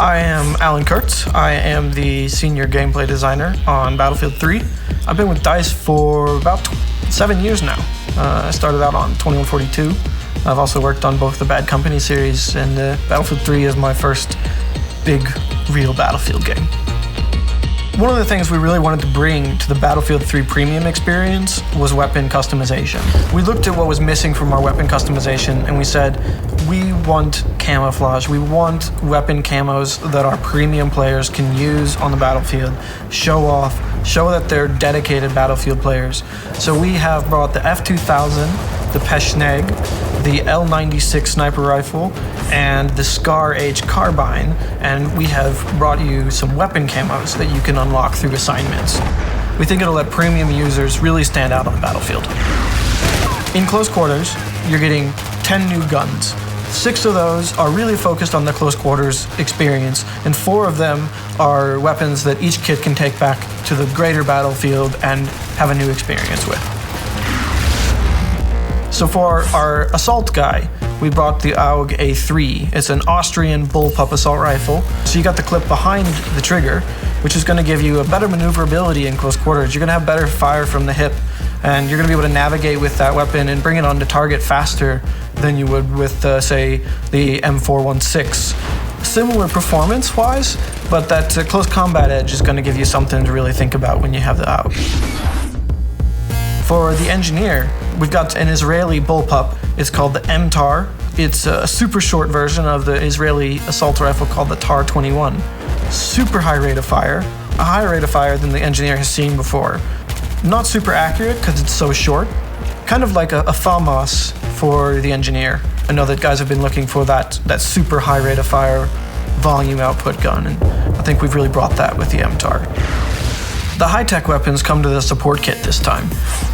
I am Alan Kертц. I am the senior gameplay designer on Battlefield 3. I've been with DICE for about 7 years now. I started out on 2142. I've also worked on both the Bad Company series, and Battlefield 3 is my first big, real Battlefield game. One of the things we really wanted to bring to the Battlefield 3 Premium experience was weapon customization. We looked at what was missing from our weapon customization and we said, we want camouflage. We want weapon camos that our premium players can use on the battlefield, show off, show that they're dedicated Battlefield players. So we have brought the F2000, the pechotnych, the L96 sniper rifle, and the Scar H carbine, and we have brought you some weapon camos that you can unlock through assignments. We think it'll let premium users really stand out on the battlefield. In close quarters, you're getting 10 new guns. 6 of those are really focused on the close quarters experience, and 4 of them are weapons that each kit can take back to the greater battlefield and have a new experience with. So for our assault guy, we brought the AUG A3. It's an Austrian bullpup assault rifle. So you got the clip behind the trigger, which is going to give you a better maneuverability in close quarters. You're going to have better fire from the hip, and you're going to be able to navigate with that weapon and bring it onto target faster than you would with, say, the M416. Similar performance-wise, but that close combat edge is going to give you something to really think about when you have the AUG. For the engineer, we've got an Israeli bullpup. It's called the MTAR. It's a super short version of the Israeli assault rifle called the TAR-21. Super high rate of fire, a higher rate of fire than the engineer has seen before. Not super accurate because it's so short. Kind of like a FAMAS for the engineer. I know that guys have been looking for that super high rate of fire volume output gun, and I think we've really brought that with the MTAR. The high-tech weapons come to the support kit this time,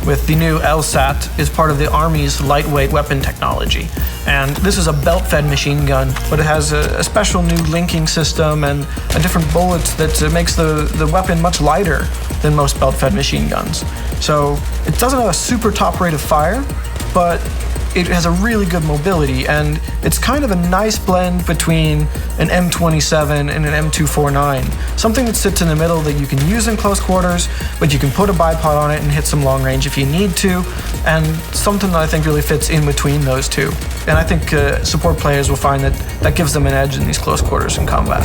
with the new LSAT is part of the Army's lightweight weapon technology. And this is a belt-fed machine gun, but it has a special new linking system and a different bullet that makes the weapon much lighter than most belt-fed machine guns. So it doesn't have a super top rate of fire, but it has a really good mobility, and it's kind of a nice blend between an M27 and an M249. Something that sits in the middle that you can use in close quarters, but you can put a bipod on it and hit some long range if you need to, and something that I think really fits in between those two. And I think support players will find that gives them an edge in these close quarters in combat.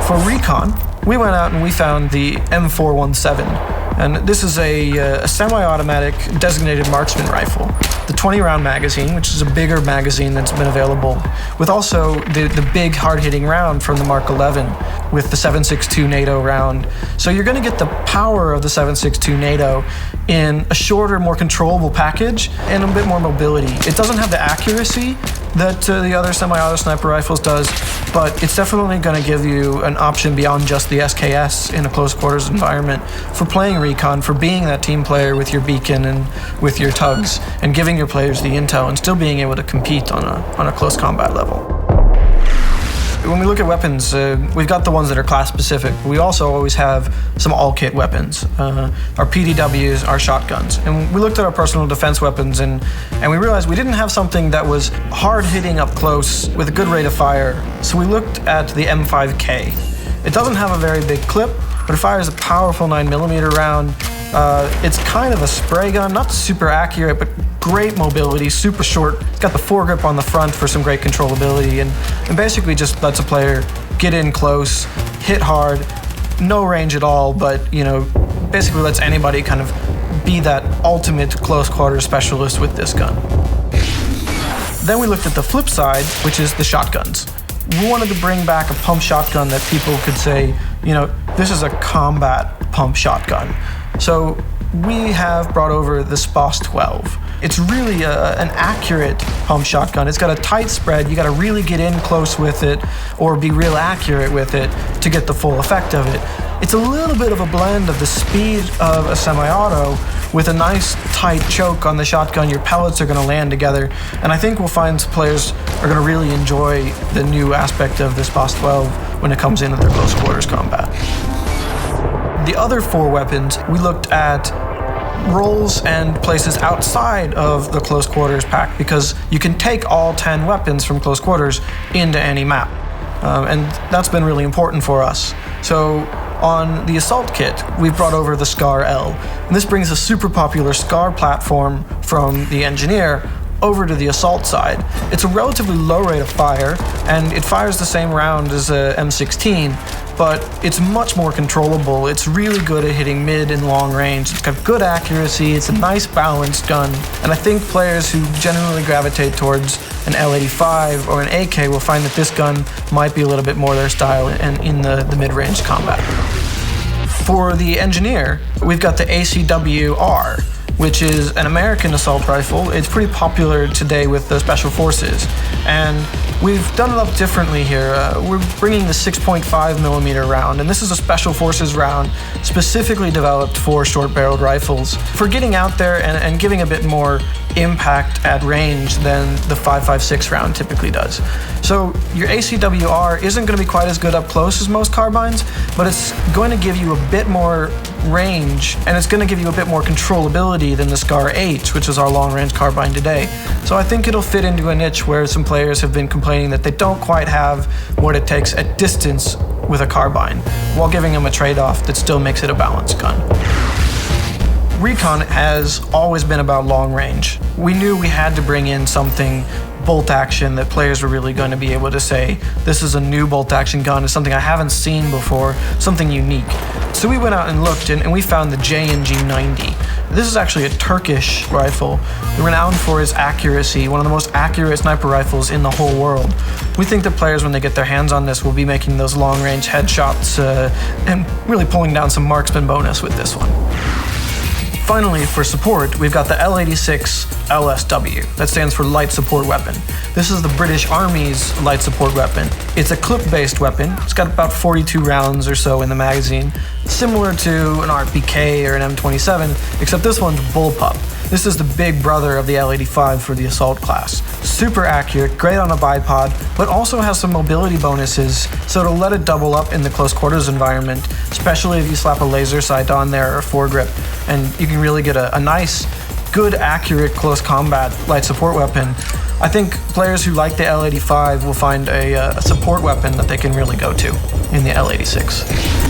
For recon, we went out and we found the M417. And this is a semi-automatic designated marksman rifle. The 20-round magazine, which is a bigger magazine that's been available, with also the big hard-hitting round from the Mark 11 with the 7.62 NATO round. So you're going to get the power of the 7.62 NATO in a shorter, more controllable package and a bit more mobility. It doesn't have the accuracy that the other semi-auto sniper rifles does, but it's definitely going to give you an option beyond just the SKS in a close quarters environment for playing recon, for being that team player with your beacon and with your tugs, and giving your players the intel and still being able to compete on a close combat level. When we look at weapons, we've got the ones that are class specific. We also always have some all-kit weapons, our PDWs, our shotguns. And we looked at our personal defense weapons and we realized we didn't have something that was hard-hitting up close with a good rate of fire. So we looked at the M5K. It doesn't have a very big clip, but it fires a powerful 9mm round. It's kind of a spray gun, not super accurate, but great mobility, super short. It's got the foregrip on the front for some great controllability, and basically just lets a player get in close, hit hard, no range at all, but basically lets anybody kind of be that ultimate close quarters specialist with this gun. Then we looked at the flip side, which is the shotguns. We wanted to bring back a pump shotgun that people could say, this is a combat pump shotgun. So we have brought over the SPOS 12. It's really an accurate pump shotgun. It's got a tight spread. You got to really get in close with it or be real accurate with it to get the full effect of it. It's a little bit of a blend of the speed of a semi-auto with a nice tight choke on the shotgun. Your pellets are going to land together, and I think we'll find players are going to really enjoy the new aspect of the SPOS 12 when it comes into their close quarters combat. The other 4 weapons, we looked at roles and places outside of the close quarters pack, because you can take all 10 weapons from close quarters into any map. and that's been really important for us. So on the Assault kit, we've brought over the SCAR L, and this brings a super popular SCAR platform from the Engineer over to the Assault side. It's a relatively low rate of fire, and it fires the same round as a M16, but it's much more controllable. It's really good at hitting mid and long range. It's got good accuracy, it's a nice balanced gun, and I think players who generally gravitate towards an L85 or an AK will find that this gun might be a little bit more their style in the mid-range combat. For the Engineer, we've got the ACW-R, which is an American assault rifle. It's pretty popular today with the Special Forces, and we've done it up differently here. We're bringing the 6.5mm round, and this is a Special Forces round specifically developed for short-barreled rifles, for getting out there and giving a bit more impact at range than the 5.56 round typically does. So your ACW-R isn't going to be quite as good up close as most carbines, but it's going to give you a bit more range, and it's going to give you a bit more controllability than the SCAR H, which is our long-range carbine today. So I think it'll fit into a niche where some players have been complaining that they don't quite have what it takes at distance with a carbine, while giving them a trade-off that still makes it a balanced gun. Recon has always been about long range. We knew we had to bring in something bolt action that players were really going to be able to say, this is a new bolt action gun, it's something I haven't seen before, something unique. So we went out and looked, and we found the J&G 90. This is actually a Turkish rifle, renowned for its accuracy, one of the most accurate sniper rifles in the whole world. We think that players, when they get their hands on this, will be making those long-range headshots and really pulling down some marksman bonus with this one. Finally, for support, we've got the L86 LSW. That stands for Light Support Weapon. This is the British Army's light support weapon. It's a clip-based weapon. It's got about 42 rounds or so in the magazine, similar to an RPK or an M27, except this one's bullpup. This is the big brother of the L85 for the Assault class. Super accurate, great on a bipod, but also has some mobility bonuses, so it'll let it double up in the close quarters environment, especially if you slap a laser sight on there or a foregrip, and you can really get a nice, good, accurate close combat light support weapon. I think players who like the L85 will find a support weapon that they can really go to in the L86.